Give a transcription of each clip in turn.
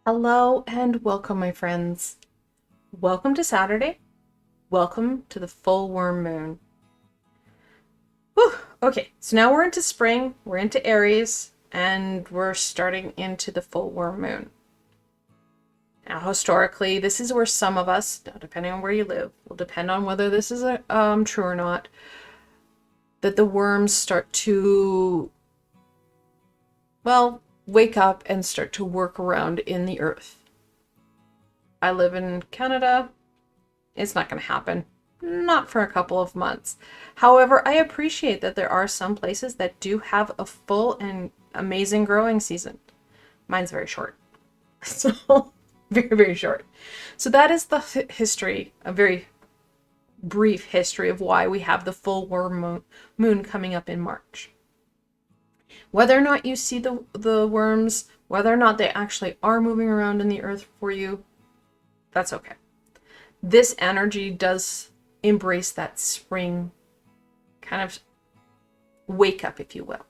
Hello and welcome, my friends. Welcome to Saturday. Welcome to the full worm moon. Whew. Okay, so now we're into spring, we're into Aries, and we're starting into the full worm moon. Now, historically, this is where some of us, depending on where you live, will depend on whether this is true or not, that the worms start to, well, wake up and start to work around in the earth. I live in Canada. It's not going to happen. Not for a couple of months. However, I appreciate that there are some places that do have a full and amazing growing season. Mine's very short. So, very, very short. So that is the history, a very brief history of why we have the full worm moon coming up in March. Whether or not you see the worms, whether or not they actually are moving around in the earth for you, that's okay. This energy does embrace that spring kind of wake up, if you will.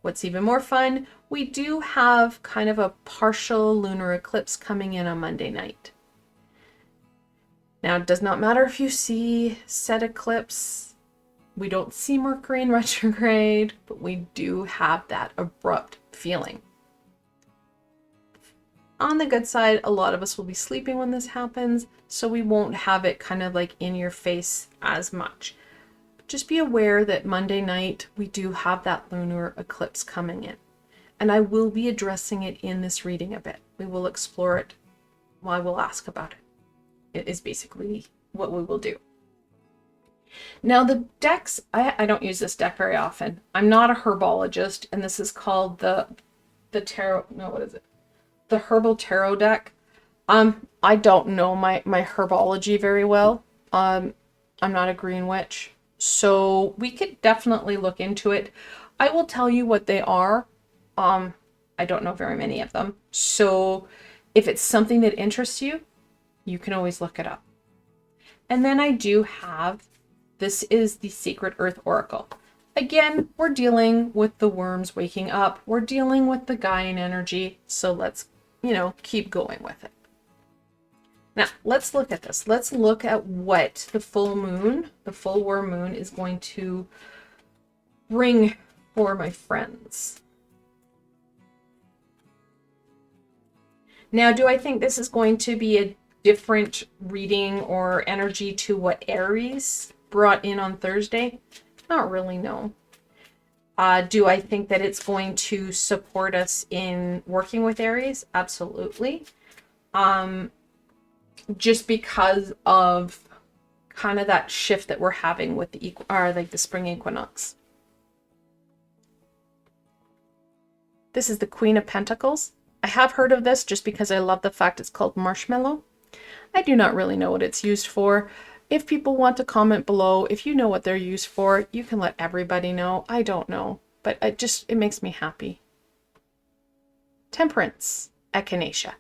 What's even more fun, we do have kind of a partial lunar eclipse coming in on Monday night. Now, it does not matter if you see said eclipse. We don't see Mercury in retrograde, but we do have that abrupt feeling. On the good side, a lot of us will be sleeping when this happens, so we won't have it kind of like in your face as much. Just be aware that Monday night, we do have that lunar eclipse coming in. And I will be addressing it in this reading a bit. We will explore it. Well, I will ask about it. It is basically what we will do. Now the decks, I don't use this deck very often. I'm not a herbologist, and this is called the tarot, no, what is it? The Herbal Tarot deck. I don't know my herbology very well. I'm not a green witch, so we could definitely look into it. I will tell you what they are. I don't know very many of them. So if it's something that interests you, you can always look it up. And then I do have, this is the Sacred Earth Oracle. Again, we're dealing with the worms waking up. We're dealing with the Gaian energy. So let's, keep going with it. Now, let's look at this. Let's look at what the full worm moon is going to bring for my friends. Now, do I think this is going to be a different reading or energy to what Aries brought in on Thursday? Not really, no. Do I think that it's going to support us in working with Aries? Absolutely. Just because of kind of that shift that we're having with the spring equinox. This is the Queen of Pentacles. I have heard of this just because I love the fact it's called marshmallow. I do not really know what it's used for. If people want to comment below, if you know what they're used for, you can let everybody know. I don't know, but it makes me happy. Temperance, echinacea.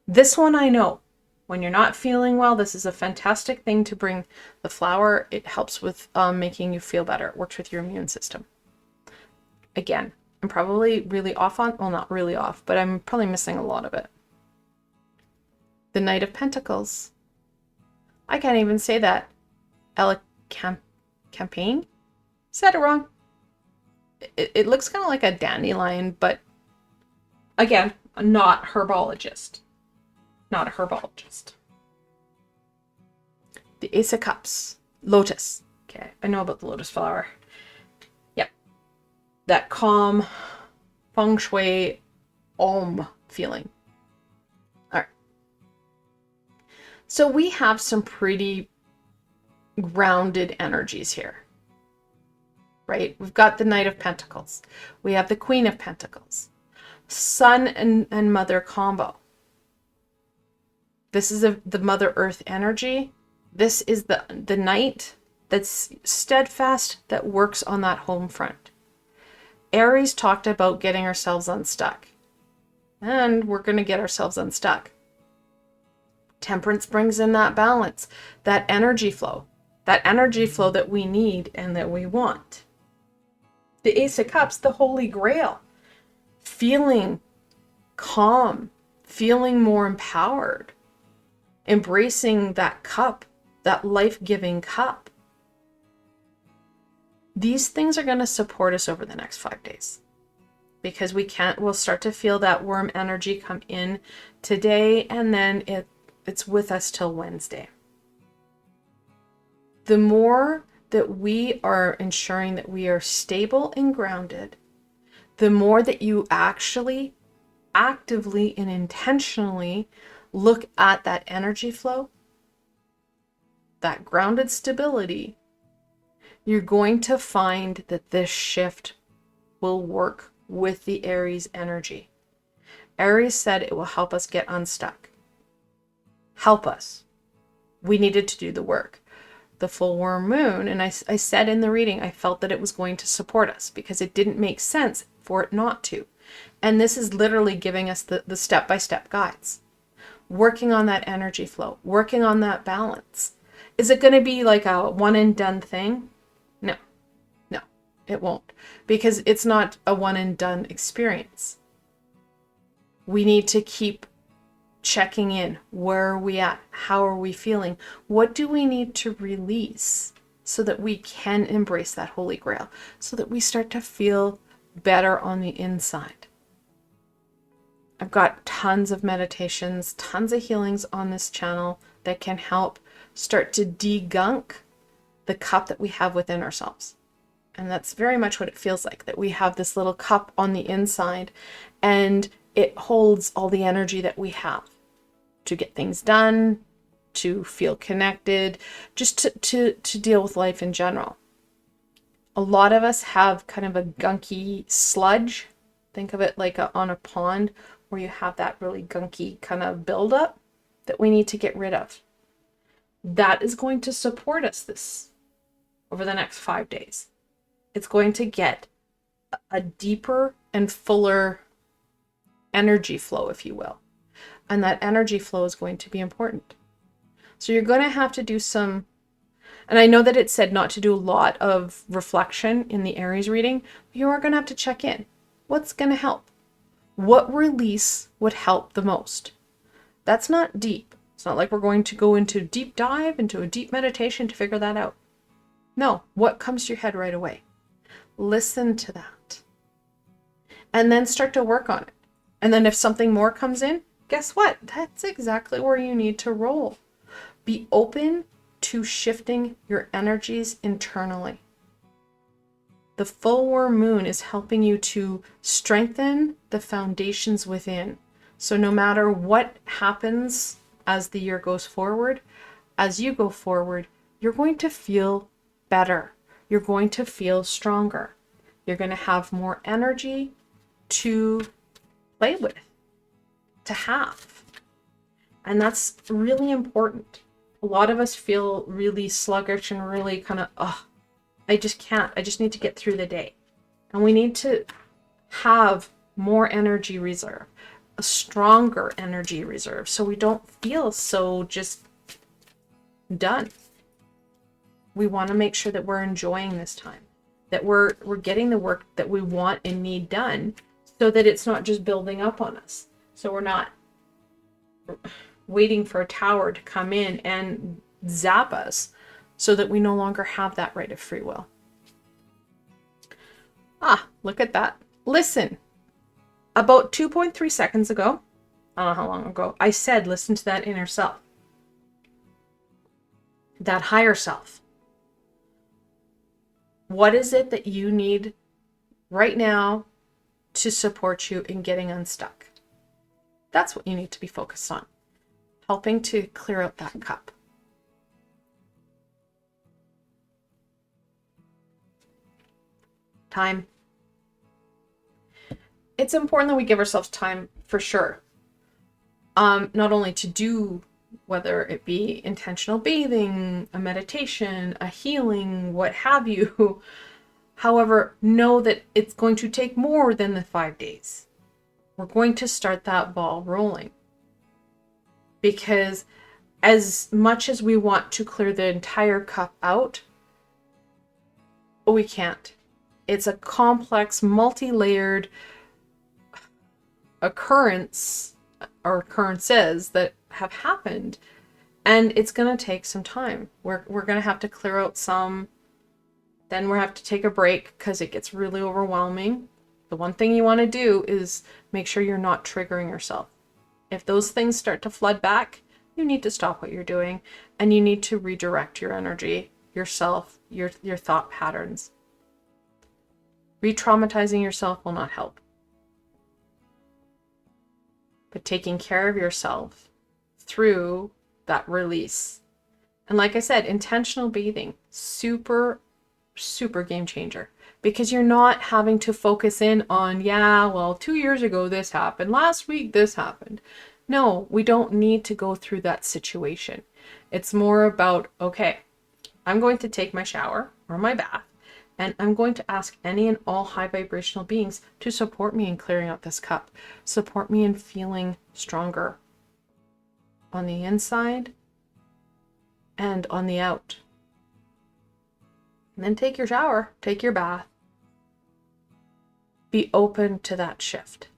This one I know. When you're not feeling well, this is a fantastic thing to bring the flower. It helps with making you feel better. It works with your immune system. Again, I'm probably really off on, well, not really off, but I'm probably missing a lot of it. The Knight of Pentacles. I can't even say that. Campaign? Said it wrong. It looks kind of like a dandelion, but again, I'm not herbologist. Not a herbologist. The Ace of Cups. Lotus. Okay, I know about the lotus flower. Yep. That calm, feng shui, om feeling. All right. So we have some pretty grounded energies here. Right? We've got the Knight of Pentacles. We have the Queen of Pentacles. Sun and Mother combo. This is the Mother Earth energy. This is the Knight that's steadfast, that works on that home front. Aries talked about getting ourselves unstuck. And we're going to get ourselves unstuck. Temperance brings in that balance, that energy flow that we need and that we want. The Ace of Cups, the Holy Grail. Feeling calm, feeling more empowered, embracing that cup, that life-giving cup. These things are going to support us over the next 5 days, because we'll start to feel that worm energy come in today, and then it's with us till Wednesday. The more that we are ensuring that we are stable and grounded, the more that you actually actively and intentionally look at that energy flow, that grounded stability, you're going to find that this shift will work with the Aries energy. Aries said it will help us get unstuck. Help us. We needed to do the work. The full worm moon, and I said in the reading, I felt that it was going to support us because it didn't make sense for it not to. And this is literally giving us the step-by-step guides. Working on that energy flow, working on that balance. Is it going to be like a one and done thing? No, it won't, because it's not a one and done experience. We need to keep checking in. Where are we at? How are we feeling? What do we need to release so that we can embrace that Holy Grail, so that we start to feel better on the inside? I've got tons of meditations, tons of healings on this channel that can help start to degunk the cup that we have within ourselves. And that's very much what it feels like, that we have this little cup on the inside, and it holds all the energy that we have to get things done, to feel connected, just to deal with life in general. A lot of us have kind of a gunky sludge. Think of it like on a pond where you have that really gunky kind of buildup that we need to get rid of. That is going to support us over the next 5 days. It's going to get a deeper and fuller energy flow, if you will. And that energy flow is going to be important. So you're going to have to do some, and I know that it said not to do a lot of reflection in the Aries reading, but you are going to have to check in. What's going to help? What release would help the most? That's not deep. It's not like we're going to go into deep dive, into a deep meditation to figure that out. No, what comes to your head right away? Listen to that. And then start to work on it. And then if something more comes in, guess what? That's exactly where you need to roll. Be open to shifting your energies internally. The full worm moon is helping you to strengthen the foundations within. So no matter what happens as the year goes forward, as you go forward, you're going to feel better. You're going to feel stronger. You're going to have more energy to play with, to have. And that's really important. A lot of us feel really sluggish and really kind of, I just can't. I just need to get through the day. And we need to have more energy reserve, a stronger energy reserve, so we don't feel so just done. We want to make sure that we're enjoying this time, that we're getting the work that we want and need done, so that it's not just building up on us. So we're not waiting for a tower to come in and zap us, so that we no longer have that right of free will. Look at that. Listen, about 2.3 seconds ago, I don't know how long ago, I said listen to that inner self, that higher self. What is it that you need right now to support you in getting unstuck? That's what you need to be focused on, helping to clear out that cup. Time. It's important that we give ourselves time, for sure. Not only to do, whether it be intentional bathing, a meditation, a healing, what have you. However, know that it's going to take more than the 5 days. We're going to start that ball rolling. Because as much as we want to clear the entire cup out, we can't. It's a complex, multi-layered occurrence, or occurrences that have happened. And it's going to take some time. We're going to have to clear out some. Then we'll have to take a break because it gets really overwhelming. The one thing you want to do is make sure you're not triggering yourself. If those things start to flood back, you need to stop what you're doing and you need to redirect your energy, yourself, your thought patterns. Re-traumatizing yourself will not help. But taking care of yourself through that release. And like I said, intentional bathing, super game changer, because you're not having to focus in on, yeah, well, 2 years ago this happened, last week this happened. No, we don't need to go through that situation. It's more about, okay, I'm going to take my shower or my bath, and I'm going to ask any and all high vibrational beings to support me in clearing out this cup, support me in feeling stronger on the inside and on the out. And then take your shower, take your bath. Be open to that shift.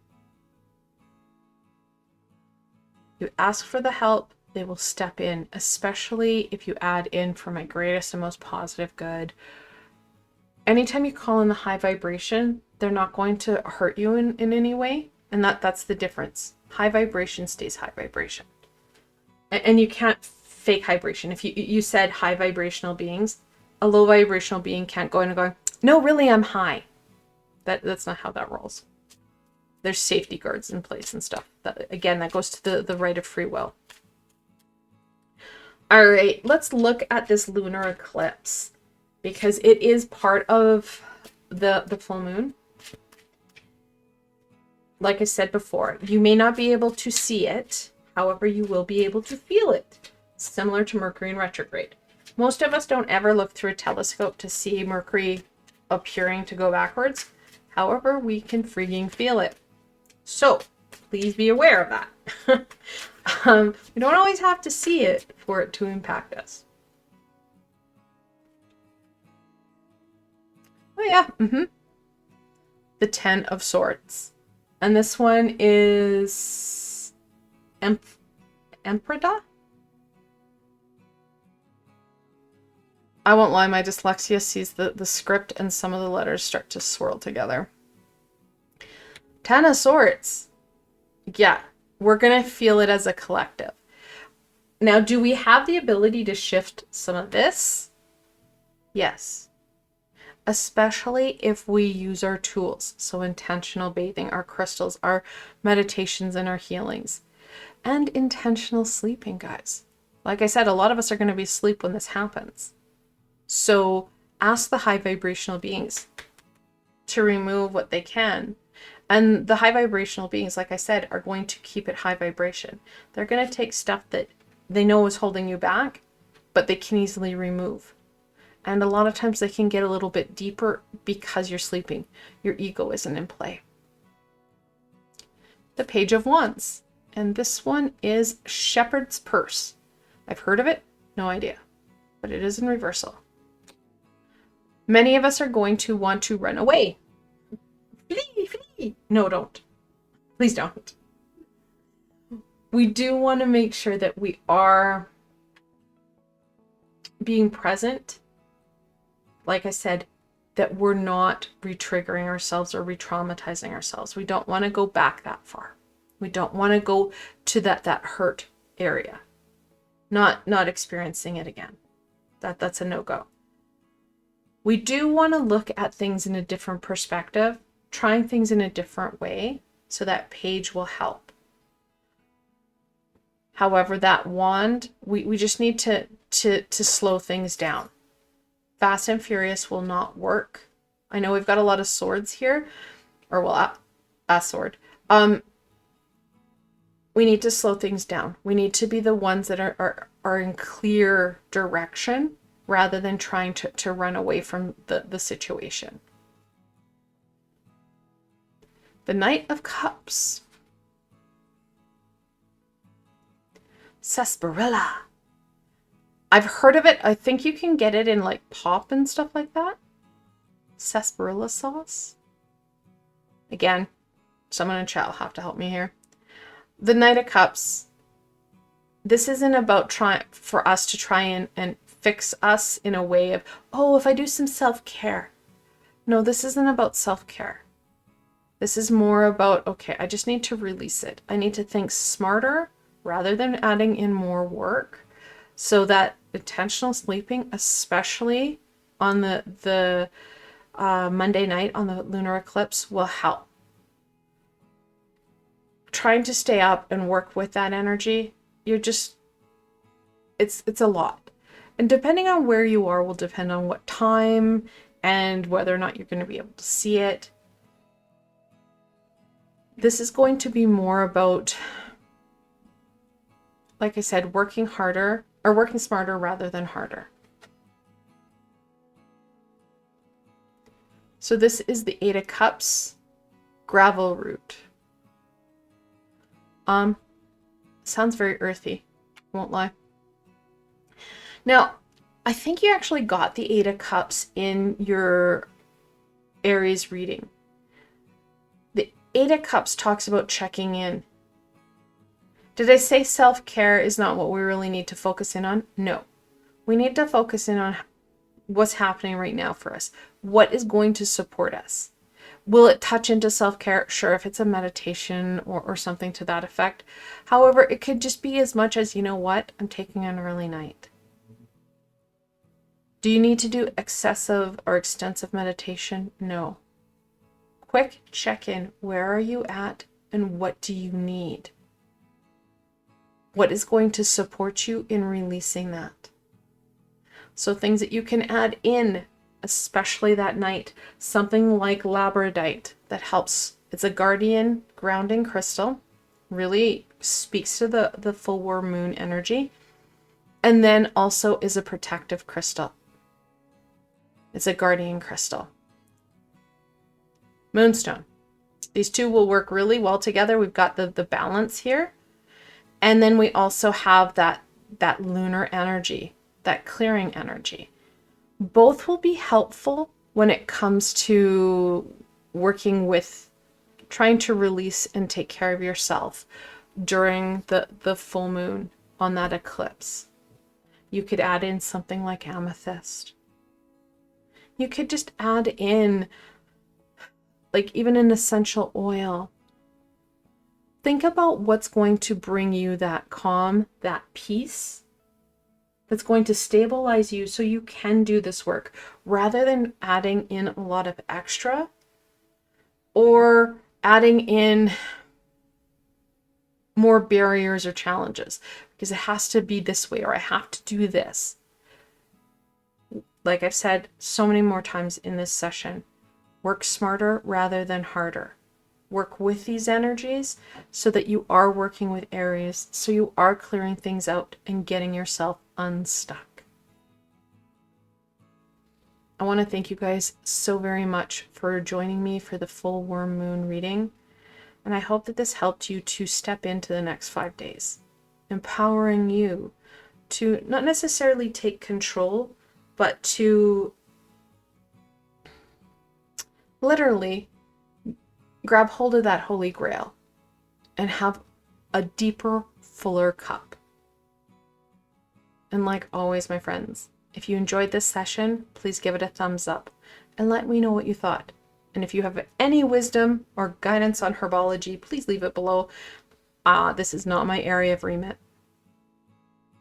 You ask for the help, they will step in, especially if you add in for my greatest and most positive good. Anytime you call in the high vibration, they're not going to hurt you in any way. And that's the difference. High vibration stays high vibration. And you can't fake vibration. If you said high vibrational beings, a low vibrational being can't go in and go, no, really, I'm high. That's not how that rolls. There's safety guards in place and stuff. That goes to the right of free will. All right, let's look at this lunar eclipse because it is part of the full moon. Like I said before, you may not be able to see it. However, you will be able to feel it, similar to Mercury in retrograde. Most of us don't ever look through a telescope to see Mercury appearing to go backwards. However, we can freaking feel it. So please be aware of that. We don't always have to see it for it to impact us. Oh yeah, the 10 of Swords. And this one is Emperor? I won't lie, my dyslexia sees the script and some of the letters start to swirl together. 10 of Swords. Yeah, we're going to feel it as a collective. Now, do we have the ability to shift some of this? Yes. Especially if we use our tools. So intentional bathing, our crystals, our meditations, and our healings. And intentional sleeping, guys. Like I said, a lot of us are going to be asleep when this happens. So ask the high vibrational beings to remove what they can. And the high vibrational beings, like I said, are going to keep it high vibration. They're going to take stuff that they know is holding you back, but they can easily remove. And a lot of times they can get a little bit deeper because you're sleeping. Your ego isn't in play. The Page of Wands. And this one is Shepherd's Purse. I've heard of it, no idea. But it is in reversal. Many of us are going to want to run away. Flee, flee. No, don't. Please don't. We do want to make sure that we are being present. Like I said, that we're not re-triggering ourselves or re-traumatizing ourselves. We don't want to go back that far. We don't want to go to that hurt area. Not experiencing it again. That's a no-go. We do want to look at things in a different perspective, trying things in a different way, so that page will help. However, that wand, we just need to slow things down. Fast and furious will not work. I know we've got a lot of swords here, or well, a sword. We need to slow things down. We need to be the ones that are in clear direction rather than trying to run away from the situation. The Knight of Cups. Sarsaparilla. I've heard of it. I think you can get it in like pop and stuff like that. Sarsaparilla sauce. Again, someone in chat will have to help me here. the Knight of Cups, this isn't about for us to try and fix us in a way of, oh, if I do some self-care. No, this isn't about self-care. This is more about, okay, I just need to release it. I need to think smarter rather than adding in more work, so that intentional sleeping, especially on the Monday night on the lunar eclipse, will help. Trying to stay up and work with that energy, it's a lot. And depending on where you are will depend on what time and whether or not you're going to be able to see it. This is going to be more about, like I said, working harder or working smarter rather than harder. So this is the Eight of Cups, gravel root. Sounds very earthy, won't lie. Now, I think you actually got the Eight of Cups in your Aries reading. The Eight of Cups talks about checking in. Did I say self-care is not what we really need to focus in on? No. We need to focus in on what's happening right now for us. What is going to support us? Will it touch into self-care? Sure, if it's a meditation or something to that effect. However, it could just be as much as, you know what, I'm taking an early night. Do you need to do excessive or extensive meditation? No. Quick check-in. Where are you at and what do you need? What is going to support you in releasing that? So things that you can add in, especially that night, something like labradorite that helps. It's a guardian grounding crystal, really speaks to the full war moon energy, and then also is a protective crystal. It's a guardian crystal. Moonstone. These two will work really well together. We've got the balance here, and then we also have that lunar energy, that clearing energy. Both will be helpful when it comes to working with trying to release and take care of yourself during the full moon on that eclipse. You could add in something like amethyst. You could just add in like even an essential oil. Think about what's going to bring you that calm, that peace, that's going to stabilize you so you can do this work rather than adding in a lot of extra or adding in more barriers or challenges because it has to be this way or I have to do this. Like I've said so many more times in this session, work smarter rather than harder. Work with these energies so that you are working with areas, so you are clearing things out and getting yourself unstuck. I want to thank you guys so very much for joining me for the full worm moon reading. And I hope that this helped you to step into the next 5 days, empowering you to not necessarily take control, but to literally grab hold of that holy grail and have a deeper, fuller cup. And like always, my friends, if you enjoyed this session, please give it a thumbs up and let me know what you thought. And if you have any wisdom or guidance on herbology, please leave it below. This is not my area of remit.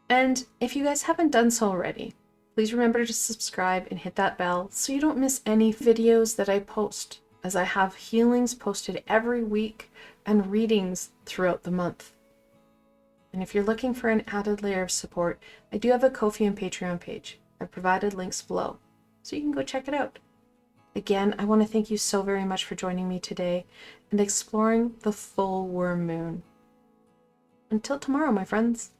And if you guys haven't done so already, please remember to subscribe and hit that bell so you don't miss any videos that I post, as I have healings posted every week and readings throughout the month. And if you're looking for an added layer of support, I do have a Ko-fi and Patreon page. I've provided links below, so you can go check it out. Again, I want to thank you so very much for joining me today and exploring the full worm moon. Until tomorrow, my friends.